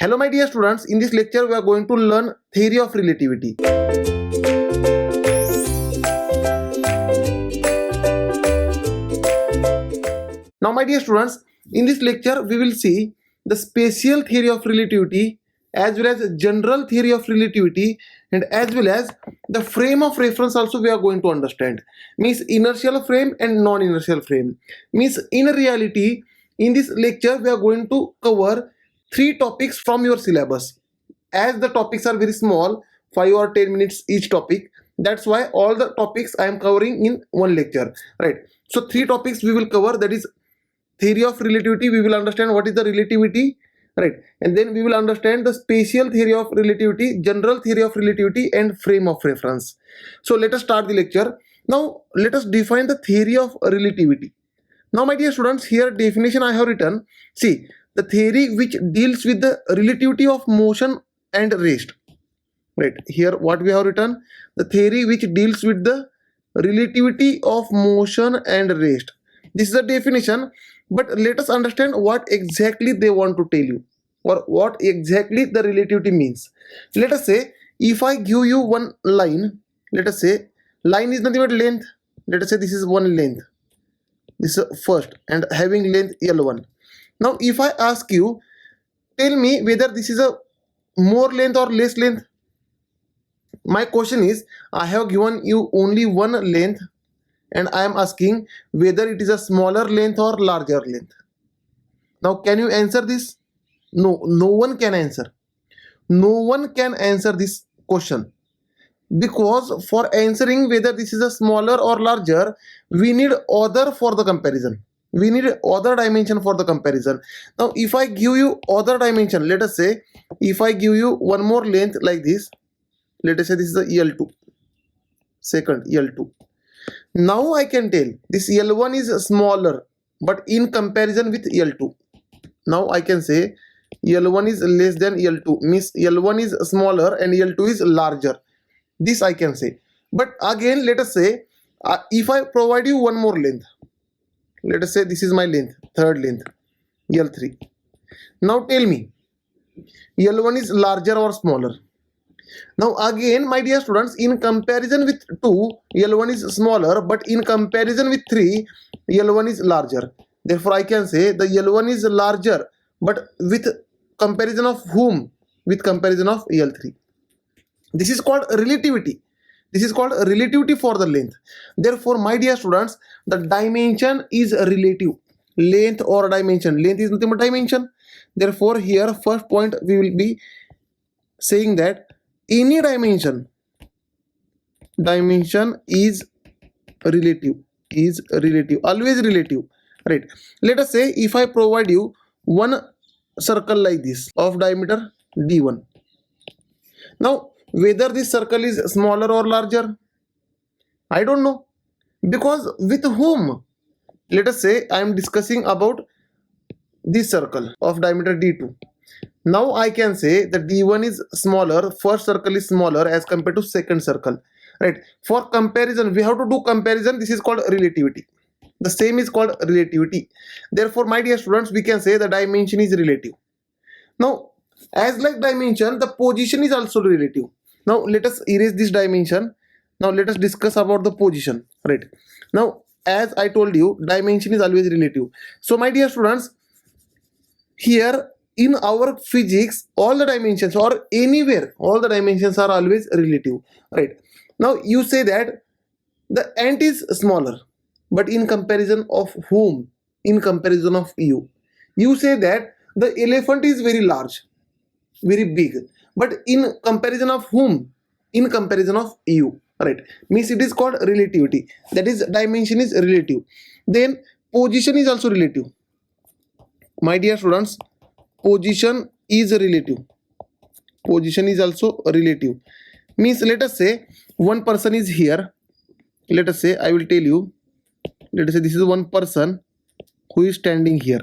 Hello my dear students, in this lecture we are going to learn theory of relativity. Now my dear students, in this lecture we will see the special theory of relativity as well as general theory of relativity and as well as the frame of reference also we are going to understand. Means inertial frame and non-inertial frame. Means in reality in this lecture we are going to cover 3 topics from your syllabus. As the topics are very small, 5 or 10 minutes each topic, that's why all the topics I am covering in one lecture, right? So 3 topics we will cover, that is theory of relativity. We will understand what is the relativity, right? And then we will understand the special theory of relativity, general theory of relativity and frame of reference. So let us start the lecture. Now let us define the theory of relativity. Now my dear students, here definition I have written. See, the theory which deals with the relativity of motion and rest, right? Here what we have written, the theory which deals with the relativity of motion and rest. This is the definition, but let us understand what exactly they want to tell you or what exactly the relativity means. Let us say if I give you one line, let us say line is nothing but length. Let us say this is one length, this is first and having length L1. Now if I ask you, tell me whether this is a more length or less length. My question is, I have given you only one length and I am asking whether it is a smaller length or larger length. Now can you answer this? No, no one can answer. No one can answer this question, because for answering whether this is a smaller or larger, we need other for the comparison. We need other dimension for the comparison. Now if I give you other dimension, let us say if I give you one more length like this, let us say this is the L2, second L2. Now I can tell this L1 is smaller, but in comparison with L2. Now I can say L1 is less than L2, means L1 is smaller and L2 is larger. This I can say. But again let us say if I provide you one more length, let us say this is my length, third length L3. Now tell me L1 is larger or smaller. Now again my dear students, in comparison with 2 L1 is smaller, but in comparison with 3 L1 is larger. Therefore I can say the L1 is larger, but with comparison of whom? With comparison of L3. This is called relativity. This is called relativity for the length. Therefore my dear students, the dimension is relative. Length or dimension, length is nothing but dimension. Therefore here first point we will be saying that any dimension is relative, always relative, right? Let us say if I provide you one circle like this of diameter d1. Now whether this circle is smaller or larger, I don't know, because with whom? Let us say I am discussing about this circle of diameter d2. Now I can say that d1 is smaller, first circle is smaller as compared to second circle, right? For comparison we have to do comparison. This is called relativity. The same is called relativity. Therefore my dear students, we can say the dimension is relative. Now as like dimension, the position is also relative. Now let us erase this dimension. Now let us discuss about the position, right? Now as I told you, dimension is always relative. So my dear students, here in our physics all the dimensions or anywhere all the dimensions are always relative, right? Now you say that the ant is smaller, but in comparison of whom? In comparison of you. You say that the elephant is very large, very big, but in comparison of whom? In comparison of you, right? Means it is called relativity. That is, dimension is relative. Then position is also relative. My dear students, position is relative. Position is also relative. Means let us say one person is here. Let us say I will tell you, let us say this is one person who is standing here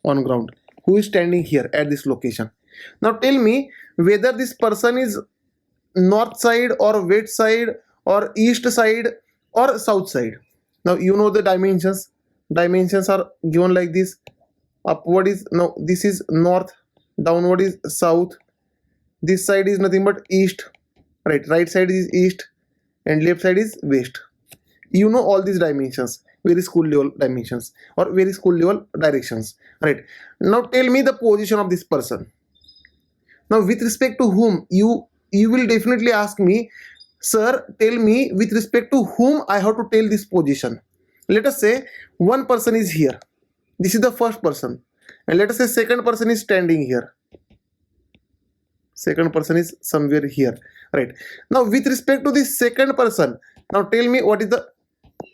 on ground, who is standing here at this location. Now tell me whether this person is north side or west side or east side or south side. Now you know the dimensions. Dimensions are given like this. Upward is, no, this is north, downward is south, this side is nothing but east, right side is east, and left side is west. You know all these dimensions, very school level dimensions or very school level directions, right? Now tell me the position of this person. Now with respect to whom, you will definitely ask me, sir, tell me with respect to whom I have to tell this position. Let us say one person is here, this is the first person, and let us say second person is standing here, second person is somewhere here, right? Now with respect to this second person, now tell me what is the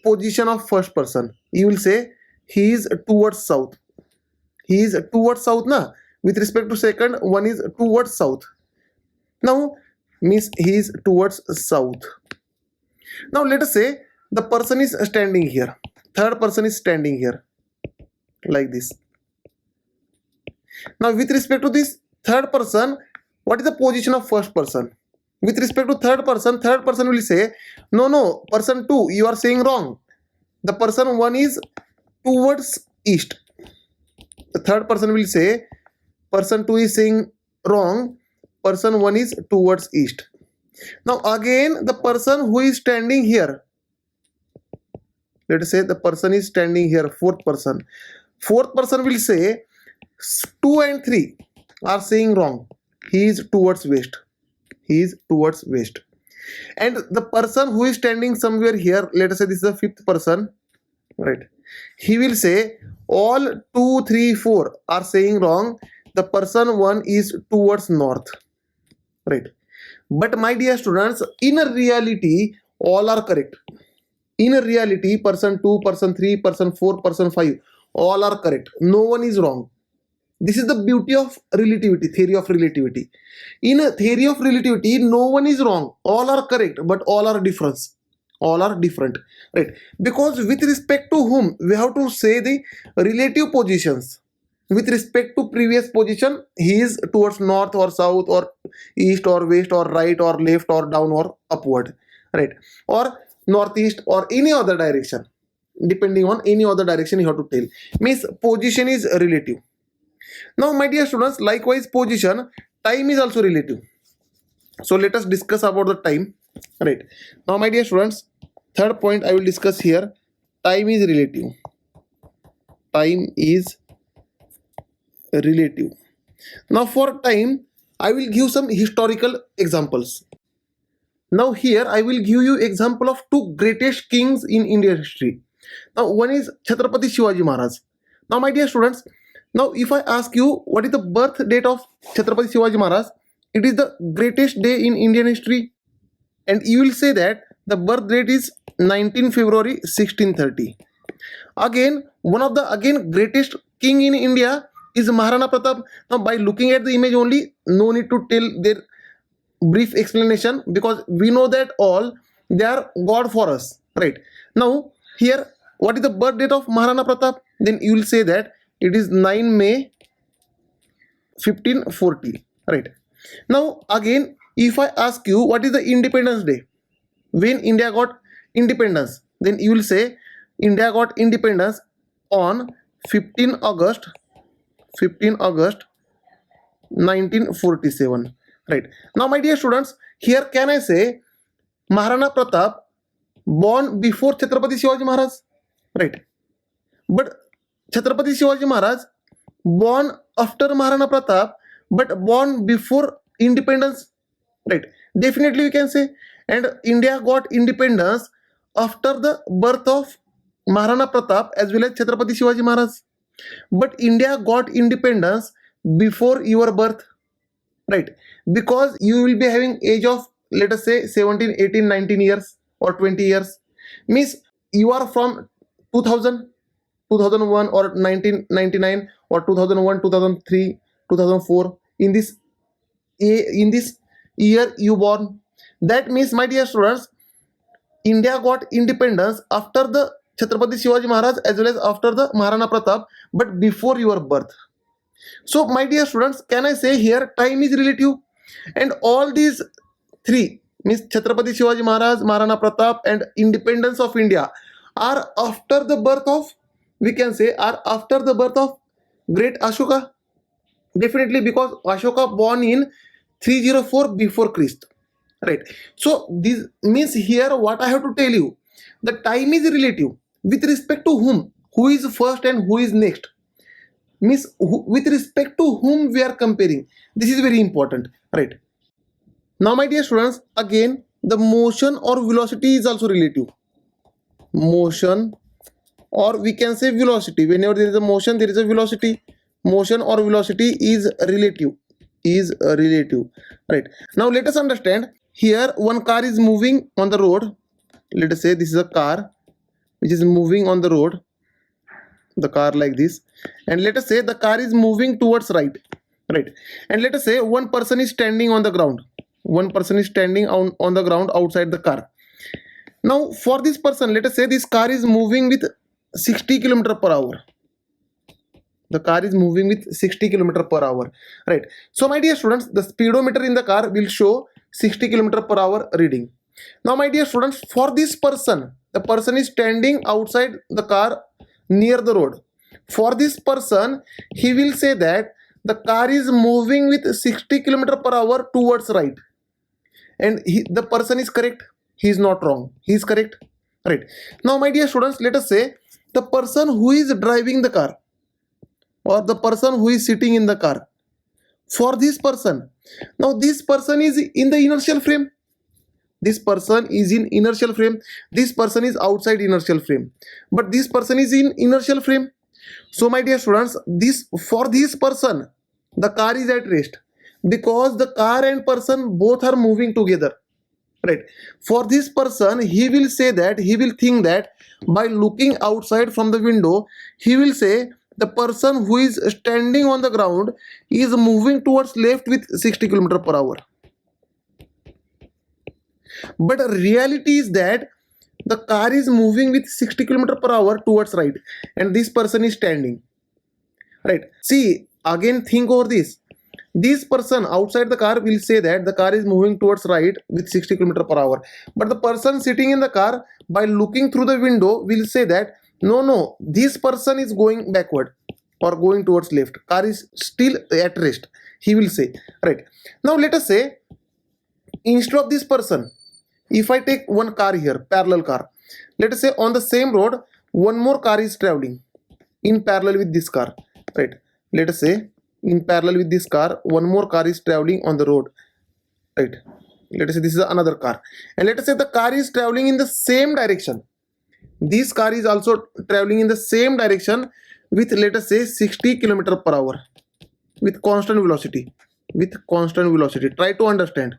position of first person. You will say he is towards south, he is towards south na. With respect to second, one is towards south. Now means he is towards south. Now let us say the person is standing here, third person is standing here like this. Now with respect to this third person, what is the position of first person? With respect to third person will say, no, person 2, you are saying wrong. The person 1 is towards east. The third person will say, person 2 is saying wrong, person 1 is towards east. Now again the person who is standing here, let us say the person is standing here, fourth person will say 2 and 3 are saying wrong, he is towards west, and the person who is standing somewhere here, let us say this is the fifth person, right? He will say all 2, 3, 4 are saying wrong, the person 1 is towards north, right? But my dear students, in reality all are correct. In reality, person 2, person 3, person 4, person 5 all are correct, no one is wrong. This is the beauty of relativity, theory of relativity. In a theory of relativity, no one is wrong, all are correct, but all are different, right? Because with respect to whom, we have to say the relative positions. With respect to previous position, he is towards north or south or east or west or right or left or down or upward, right? Or northeast or any other direction. Depending on any other direction you have to tell. Means position is relative. Now my dear students, likewise position, time is also relative. So let us discuss about the time, right? Now my dear students, third point I will discuss here, time is relative. Now for time, I will give some historical examples. Now here I will give you example of two greatest kings in Indian history. Now one is Chhatrapati Shivaji Maharaj. Now my dear students, now if I ask you what is the birth date of Chhatrapati Shivaji Maharaj, it is the greatest day in Indian history, and you will say that the birth date is 19 February 1630. Again, one of the greatest king in India is Maharana Pratap. Now by looking at the image only, no need to tell their brief explanation, because we know that all they are God for us, right? Now here, what is the birth date of Maharana Pratap? Then you will say that it is 9 May 1540, right? Now again, if I ask you what is the Independence Day, when India got independence, then you will say India got independence on 15 August 1947, right? Now my dear students, here can I say Maharana Pratap born before Chhatrapati Shivaji Maharaj, right? But Chhatrapati Shivaji Maharaj born after Maharana Pratap, but born before independence, right? Definitely we can say. And India got independence after the birth of Maharana Pratap as well as Chhatrapati Shivaji Maharaj. But India got independence before your birth, right? Because you will be having age of, let us say 17, 18, 19 years or 20 years. Means you are from 2000, 2001 or 1999 or 2001, 2003, 2004. In this year you born. That means, my dear students, India got independence after the Chhatrapati Shivaji Maharaj as well as after the Maharana Pratap, but before your birth. So my dear students, can I say here time is relative, and all these three, means Chhatrapati Shivaji Maharaj, Maharana Pratap and independence of India, are after the birth of, we can say, are after the birth of great Ashoka. Definitely, because Ashoka born in 304 before Christ, right? So this means here what I have to tell you, the time is relative with respect to whom, who is first and who is next, means with respect to whom we are comparing. This is very important, right? Now my dear students, again the motion or velocity is also relative. Motion, or we can say velocity, whenever there is a motion there is a velocity. Motion or velocity is relative, is relative, right? Now let us understand, here one car is moving on the road. Let us say this is a car which is moving on the road, the car like this, and let us say the car is moving towards right, right? And let us say one person is standing on the ground, one person is standing on the ground outside the car. Now for this person, let us say this car is moving with 60 km per hour. The car is moving with 60 km per hour, right? So my dear students, the speedometer in the car will show 60 km per hour reading. Now my dear students, for this person, the person is standing outside the car near the road. For this person, he will say that the car is moving with 60 km per hour towards right, and the person is correct, he is not wrong, he is correct, right? Now my dear students, let us say the person who is driving the car, or the person who is sitting in the car, for this person, now this person is in the inertial frame, this person is in inertial frame, this person is outside inertial frame, but this person is in inertial frame. So my dear students, this, for this person the car is at rest, because the car and person both are moving together, right? For this person, he will say that, he will think that by looking outside from the window, he will say the person who is standing on the ground is moving towards left with 60 km per hour. But reality is that the car is moving with 60 km per hour towards right, and this person is standing, right? See, again think over this. This person outside the car will say that the car is moving towards right with 60 km per hour, but the person sitting in the car, by looking through the window, will say that no, this person is going backward or going towards left, car is still at rest, he will say, right? Now let us say, instead of this person, if I take one car here, parallel car, let us say on the same road one more car is traveling in parallel with this car, right? Let us say in parallel with this car one more car is traveling on the road, right? Let us say this is another car, and let us say the car is traveling in the same direction. This car is also traveling in the same direction with, let us say, 60 km per hour with constant velocity, with constant velocity. Try to understand.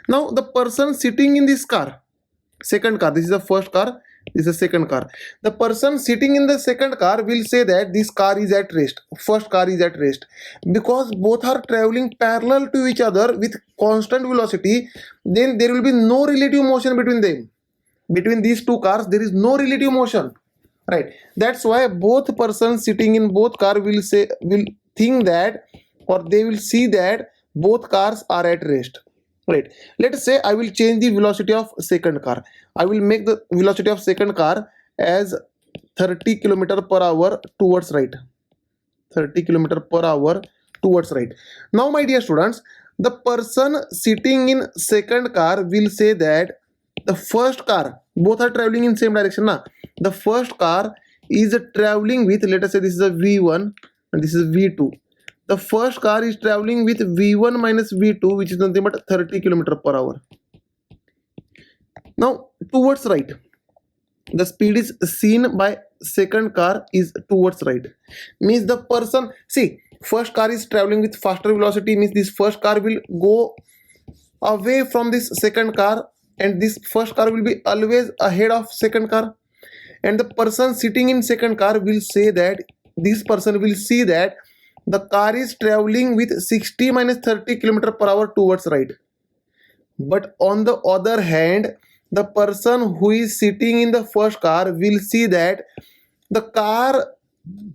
Now the person sitting in this car, second car, this is the first car, this is the second car, the person sitting in the second car will say that this car is at rest, first car is at rest, because both are traveling parallel to each other with constant velocity. Then there will be no relative motion between them, between these two cars there is no relative motion, right? That's why both persons sitting in both car will think that, or they will see that both cars are at rest, right? Let us say I will change the velocity of second car, I will make the velocity of second car as 30 km per hour towards right, 30 km per hour towards right. Now my dear students, the person sitting in second car will say that the first car, both are traveling in same direction na, the first car is traveling with, let us say this is a V1 and this is V2, the first car is traveling with V1 minus V2, which is nothing but 30 km per hour. Now towards right, the speed is seen by second car is towards right, means the person, see, first car is traveling with faster velocity, means this first car will go away from this second car, and this first car will be always ahead of second car, and the person sitting in second car will say that, this person will see that the car is traveling with 60 minus 30 km per hour towards right. But on the other hand, the person who is sitting in the first car will see that the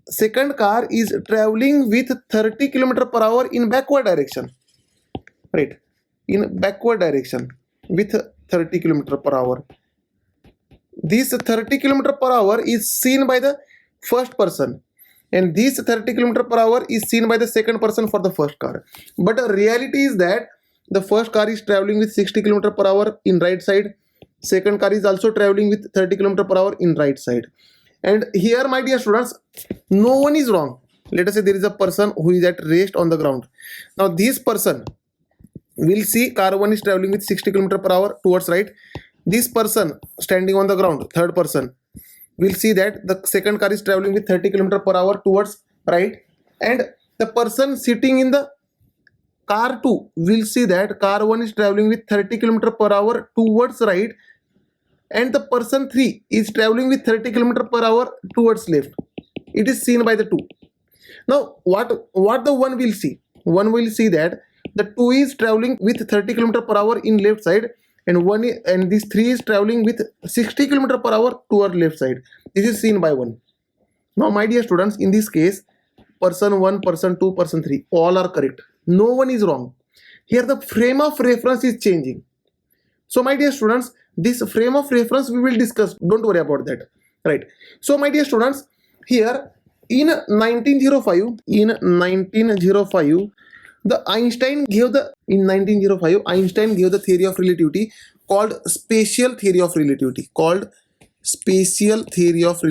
second car is traveling with 30 km per hour in backward direction, right? In backward direction with 30 km per hour. This 30 km per hour is seen by the first person, and this 30 km per hour is seen by the second person for the first car. But the reality is that the first car is traveling with 60 km per hour in right side, second car is also traveling with 30 km per hour in right side. And here, my dear students, no one is wrong. Let us say there is a person who is at rest on the ground. Now this person will see car 1 is traveling with 60 km per hour towards right. This person standing on the ground, third person, will see that the second car is traveling with 30 km per hour towards right, and the person sitting in the car 2 will see that car 1 is traveling with 30 km per hour towards right, and the person 3 is traveling with 30 km per hour towards left. It is seen by the 2. Now what the one will see? One will see that the 2 is traveling with 30 km per hour in left side, and this 3 is traveling with 60 km per hour toward left side. This is seen by 1. Now my dear students, in this case, person 1, person 2, person 3 all are correct. No one is wrong. Here the frame of reference is changing. So my dear students, this frame of reference we will discuss. Don't worry about that. Right. So my dear students, here in 1905, Einstein gave the theory of relativity called special theory of relativity. Special theory of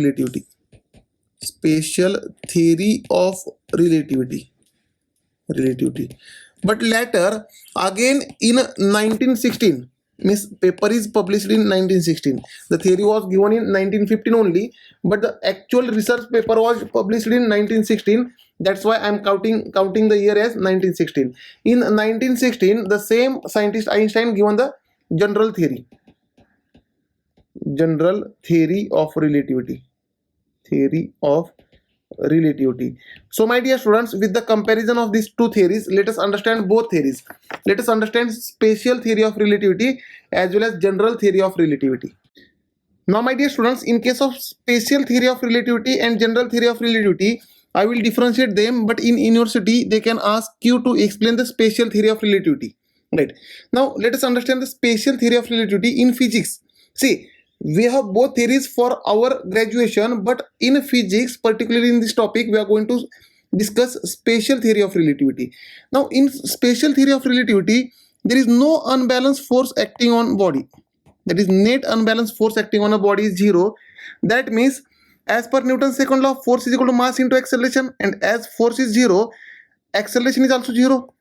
relativity. But later, again in 1916, means paper is published in 1916. The theory was given in 1915 only, but the actual research paper was published in 1916. That's why I'm counting the year as 1916. In 1916, the same scientist Einstein given the general theory of relativity. So my dear students, with the comparison of these two theories, let us understand both theories. Let us understand special theory of relativity as well as general theory of relativity. Now my dear students, in case of special theory of relativity and general theory of relativity, I will differentiate them, but in university they can ask you to explain the special theory of relativity. Right. Now let us understand the special theory of relativity in physics. See, we have both theories for our graduation, but in physics, particularly in this topic, we are going to discuss special theory of relativity. Now in special theory of relativity, there is no unbalanced force acting on body. That is, net unbalanced force acting on a body is 0. That means, as per Newton's second law, force is equal to mass into acceleration, and as force is 0, acceleration is also 0.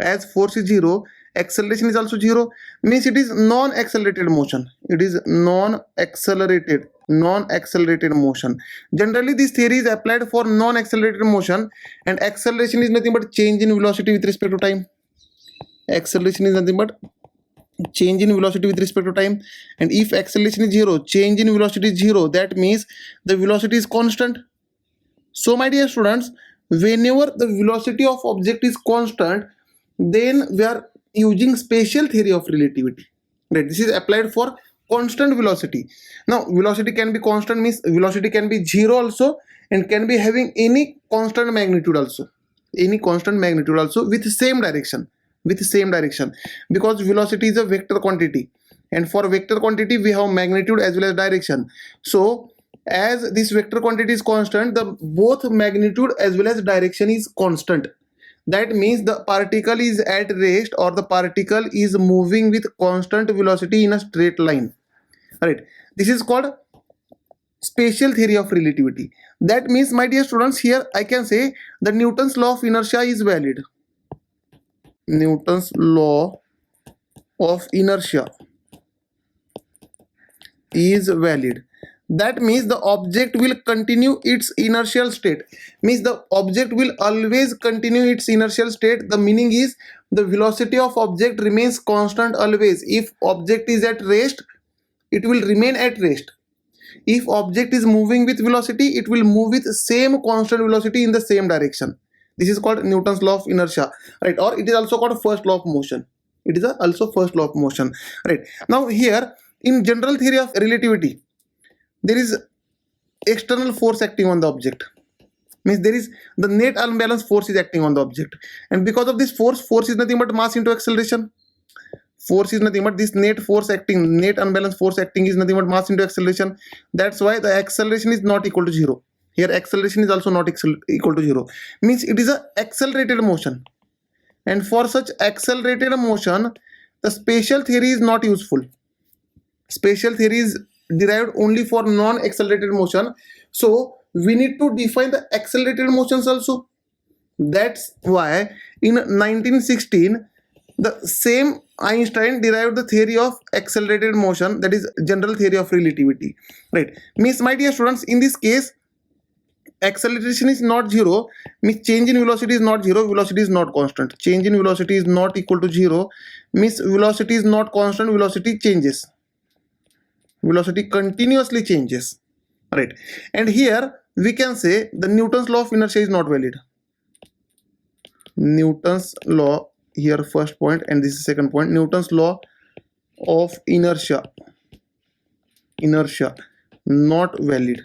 As force is 0, acceleration is also 0, means it is non-accelerated motion. It is non-accelerated motion. Generally this theory is applied for non-accelerated motion, and acceleration is nothing but change in velocity with respect to time. Acceleration is nothing but change in velocity with respect to time, and if acceleration is 0, change in velocity is 0, that means the velocity is constant. So my dear students, whenever the velocity of object is constant, then we are using special theory of relativity. Right? This is applied for constant velocity. Now velocity can be constant, means velocity can be 0 also, and can be having any constant magnitude also. With same direction. Because velocity is a vector quantity, and for vector quantity we have magnitude as well as direction. So as this vector quantity is constant, the both magnitude as well as direction is constant. That means the particle is at rest, or the particle is moving with constant velocity in a straight line. Right? This is called special theory of relativity. That means, my dear students, here I can say that Newton's law of inertia is valid. Newton's law of inertia is valid. That means the object will continue its inertial state. Means the object will always continue its inertial state. The meaning is the velocity of object remains constant always. If object is at rest, it will remain at rest. If object is moving with velocity, it will move with same constant velocity in the same direction. This is called Newton's law of inertia, right? Or it is also called first law of motion. Right? Now here in general theory of relativity, there is external force acting on the object. Means there is the net unbalanced force is acting on the object, and because of this force is nothing but mass into acceleration. Force is nothing but this net unbalanced force acting is nothing but mass into acceleration. That's why the acceleration is not equal to 0. Here acceleration is also not equal to 0. Means it is a accelerated motion. And for such accelerated motion, the spatial theory is not useful. Spatial theory is derived only for non-accelerated motion. So we need to define the accelerated motions also. That's why in 1916, the same Einstein derived the theory of accelerated motion, that is general theory of relativity. Right. Means, my dear students, in this case, acceleration is not 0, means change in velocity is not 0, velocity is not constant. Change in velocity is not equal to 0, means velocity is not constant, velocity changes. Velocity continuously changes. Right. And here we can say the Newton's law of inertia is not valid. Newton's law, here first point, and this is second point. Newton's law of inertia not valid.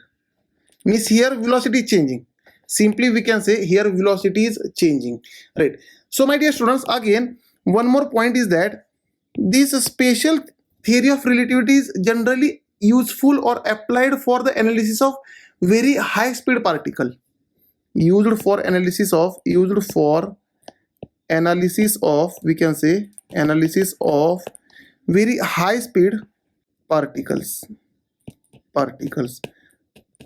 Means here velocity is changing. Simply we can say here velocity is changing. Right. So my dear students, again one more point is that this spatial theory of relativity is generally useful or applied for the analysis of very high speed particle. Used for analysis of we can say analysis of very high speed particles,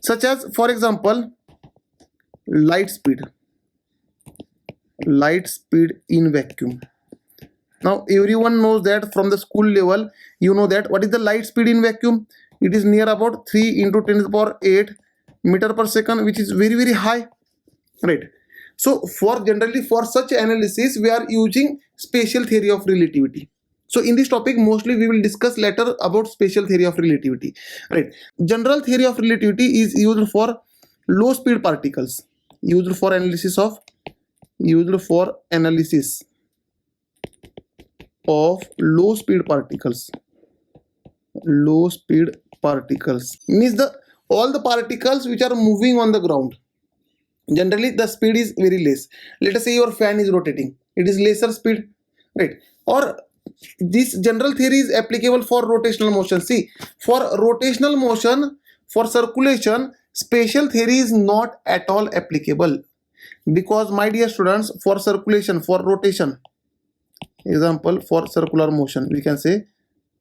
such as, for example, light speed in vacuum. Now everyone knows that from the school level, you know that what is the light speed in vacuum. It is near about 3 into 10 to the power 8 meter per second, which is very, very high. Right. So generally for such analysis we are using spatial theory of relativity. So in this topic mostly we will discuss later about spatial theory of relativity. Right. General theory of relativity is used for low speed particles, used for analysis of low speed particles means all the particles which are moving on the ground. Generally the speed is very less. Let us say your fan is rotating, it is lesser speed, right? Or this general theory is applicable for rotational motion. See, for rotational motion, for circulation, spatial theory is not at all applicable, because my dear students, for circulation, for rotation, example, for circular motion, we can say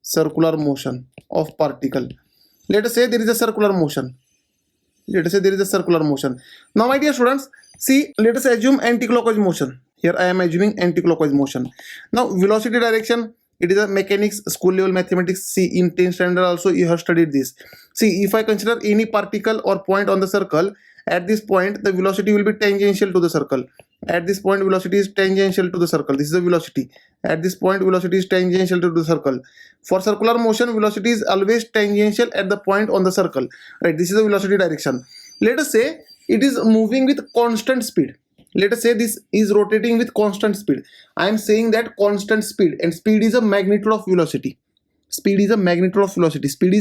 circular motion of particle. Let us say there is a circular motion. Now my dear students, see, let us assume anti-clockwise motion. Here I am assuming anti-clockwise motion. Now velocity direction, it is a mechanics, school level mathematics. See, in 10th standard also you have studied this. See, if I consider any particle or point on the circle, at this point the velocity will be tangential to the circle. At this point velocity is tangential to the circle. This is the velocity. At this point velocity is tangential to the circle. For circular motion, velocity is always tangential at the point on the circle. Right. This is the velocity direction. Let us say it is moving with constant speed. Let us say this is rotating with constant speed. I am saying that constant speed, and speed is a magnitude of velocity. Speed is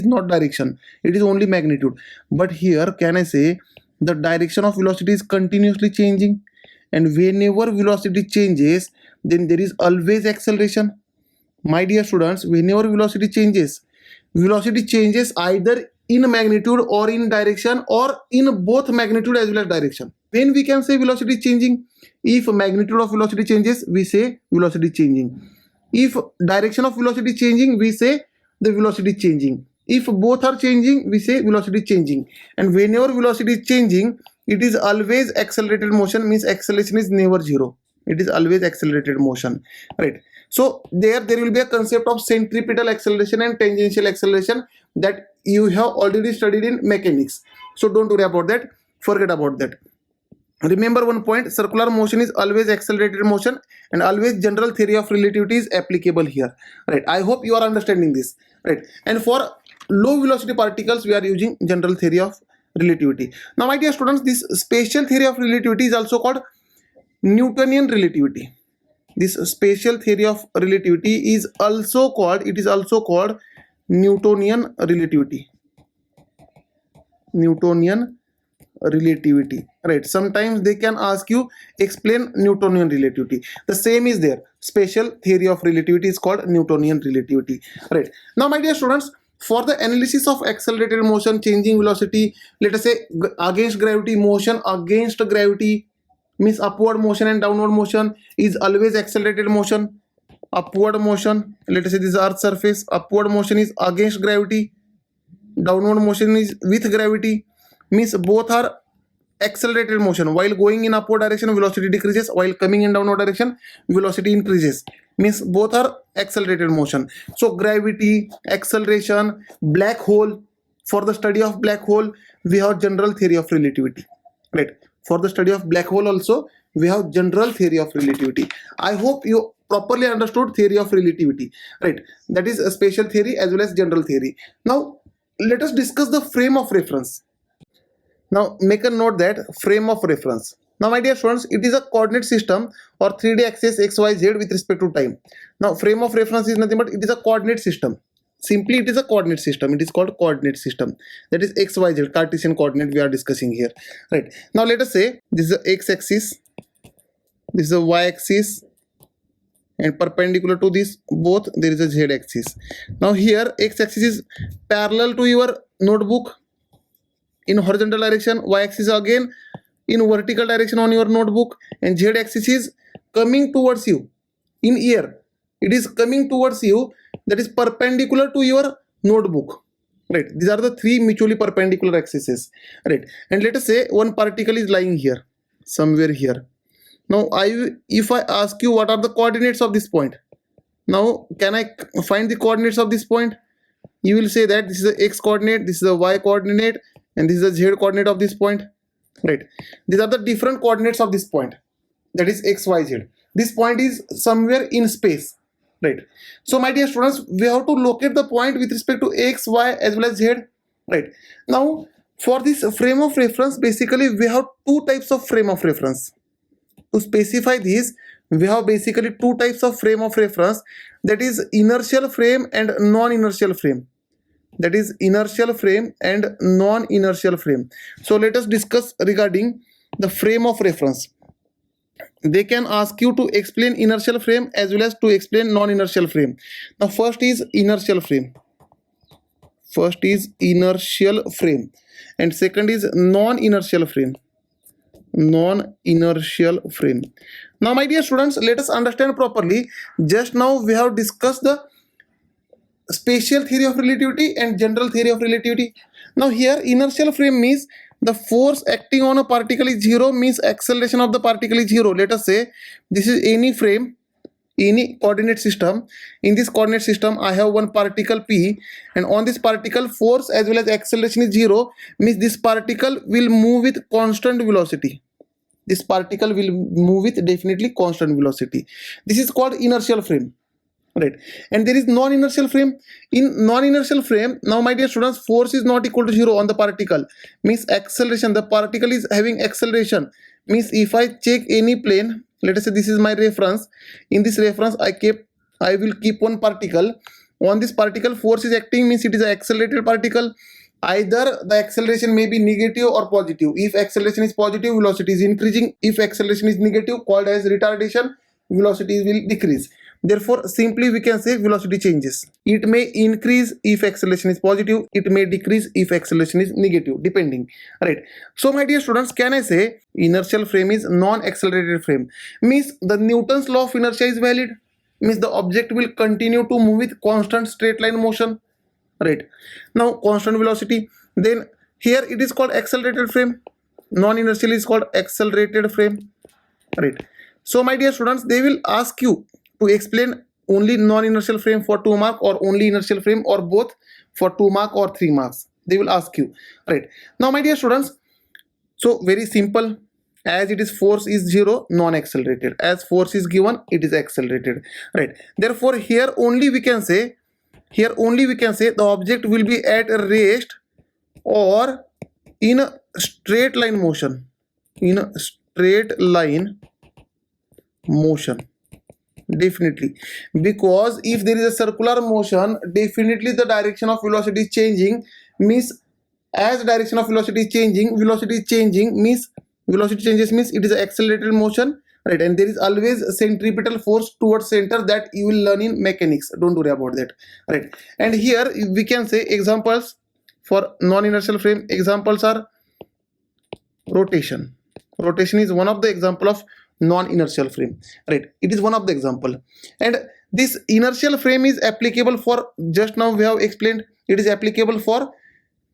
not direction. It is only magnitude. But here can I say the direction of velocity is continuously changing, and whenever velocity changes, then there is always acceleration. My dear students, whenever velocity changes either in magnitude or in direction, or in both magnitude as well as direction. When we can say velocity changing? If magnitude of velocity changes, we say velocity changing. If direction of velocity changing, we say the velocity changing. If both are changing, we say velocity changing. And whenever velocity is changing, it is always accelerated motion, means acceleration is never zero. It is always accelerated motion. Right. So there will be a concept of centripetal acceleration and tangential acceleration that you have already studied in mechanics. So don't worry about that. Forget about that. Remember one point, circular motion is always accelerated motion, and always general theory of relativity is applicable here. Right. I hope you are understanding this. Right. And for low velocity particles, we are using general theory of relativity. Now my dear students, this spatial theory of relativity is also called Newtonian relativity. This spatial theory of relativity is also called Newtonian relativity. Right. Sometimes they can ask you explain Newtonian relativity. The same is there. Spatial theory of relativity is called Newtonian relativity. Right. Now my dear students, For the analysis of accelerated motion, changing velocity, let us say against gravity, motion against gravity means upward motion and downward motion is always accelerated motion. Upward motion, let us say this is earth surface, upward motion is against gravity, downward motion is with gravity, means both are accelerated motion. While going in upward direction, velocity decreases, while coming in downward direction, velocity increases, means both are accelerated motion. So gravity, acceleration, black hole. For the study of black hole, we have general theory of relativity, right? For the study of black hole also, we have general theory of relativity. I hope you properly understood theory of relativity, right? That is a special theory as well as general theory. Now let us discuss the frame of reference. Now make a note that frame of reference. Now my dear students, it is a coordinate system or 3D axis x, y, z with respect to time. Now frame of reference is nothing but it is a coordinate system. Simply it is a coordinate system. It is called coordinate system. That is x, y, z, Cartesian coordinate we are discussing here. Right. Now let us say this is the x axis, this is the y axis, and perpendicular to this both there is a z axis. Now here x axis is parallel to your notebook in horizontal direction, y axis again in vertical direction on your notebook, and z axis is coming towards you in air. It is coming towards you, that is perpendicular to your notebook, right? These are the three mutually perpendicular axes, right? And let us say one particle is lying here, somewhere here. Now if I ask you what are the coordinates of this point, now can I find the coordinates of this point? You will say that this is the x coordinate, this is the y coordinate, and this is the z coordinate of this point, right? These are the different coordinates of this point, that is x, y, z. This point is somewhere in space, right? So my dear students, we have to locate the point with respect to x, y as well as z, right? Now for this frame of reference, basically we have two types of frame of reference. To specify this, we have basically two types of frame of reference, that is inertial frame and non-inertial frame. That is inertial frame and non-inertial frame. So let us discuss regarding the frame of reference. They can ask you to explain inertial frame as well as to explain non-inertial frame. Now first is inertial frame. First is inertial frame and second is non-inertial frame. Non-inertial frame. Now my dear students, let us understand properly. Just now we have discussed the special theory of relativity and general theory of relativity. Now here inertial frame means the force acting on a particle is zero, means acceleration of the particle is zero. Let us say this is any frame, any coordinate system. In this coordinate system I have one particle P, and on this particle force as well as acceleration is zero, means this particle will move with constant velocity. This particle will move with definitely constant velocity. This is called inertial frame, right? And there is non-inertial frame. In non-inertial frame, now my dear students, force is not equal to zero on the particle, means acceleration, the particle is having acceleration, means if I check any plane, let us say this is my reference. In this reference I will keep one particle. On this particle force is acting, means it is an accelerated particle. Either the acceleration may be negative or positive. If acceleration is positive, velocity is increasing. If acceleration is negative, called as retardation, velocity will decrease. Therefore simply we can say velocity changes. It may increase if acceleration is positive, it may decrease if acceleration is negative, depending, right? So my dear students, can I say inertial frame is non-accelerated frame, means the Newton's law of inertia is valid, means the object will continue to move with constant straight line motion, right? Now constant velocity. Then here it is called accelerated frame, non-inertial is called accelerated frame, right? So my dear students, they will ask you to explain only non-inertial frame for 2 marks or only inertial frame or both for 2 marks or 3 marks. They will ask you, right? Now my dear students, so very simple. As it is force is zero, non-accelerated. As force is given, it is accelerated, right? Therefore here only we can say the object will be at rest or in a straight line motion. In a straight line motion, definitely, because if there is a circular motion, definitely the direction of velocity is changing, means as direction of velocity is changing means velocity changes, means it is an accelerated motion. right? And there is always a centripetal force towards center that you will learn in mechanics. Don't worry about that, right? And here we can say examples for non-inertial frame. Examples are rotation. Rotation is one of the example of non-inertial frame, right? It is one of the example. And this inertial frame is applicable for, just now we have explained, it is applicable for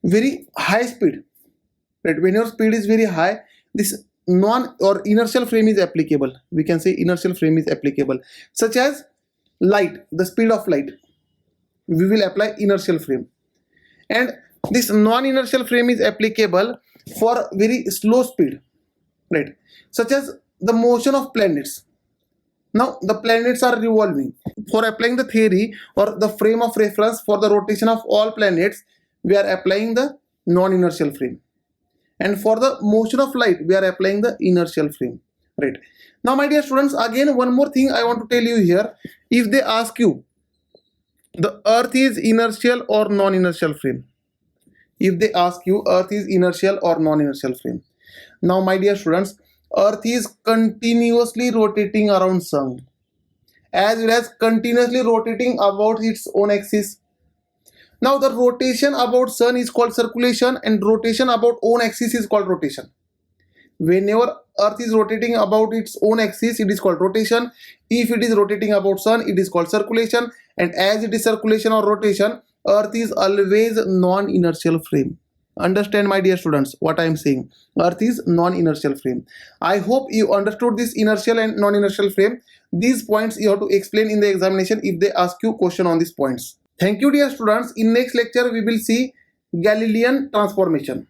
very high speed, right? When your speed is very high, this non or inertial frame is applicable. We can say inertial frame is applicable, such as light, the speed of light, we will apply inertial frame. And this non-inertial frame is applicable for very slow speed, right? Such as the motion of planets. Now the planets are revolving. For applying the theory or the frame of reference for the rotation of all planets, we are applying the non-inertial frame. And for the motion of light, we are applying the inertial frame, right? Now my dear students, again one more thing I want to tell you here. If they ask you the earth is inertial or non-inertial frame, if they ask you earth is inertial or non-inertial frame, now my dear students, earth is continuously rotating around sun, as well as continuously rotating about its own axis. Now the rotation about sun is called circulation, and rotation about own axis is called rotation. Whenever earth is rotating about its own axis, it is called rotation. If it is rotating about sun, it is called circulation. And as it is circulation or rotation, earth is always non-inertial frame. Understand my dear students what I am saying. Earth is non-inertial frame. I hope you understood this inertial and non-inertial frame. These points you have to explain in the examination if they ask you question on these points. Thank you dear students. In next lecture we will see Galilean transformation.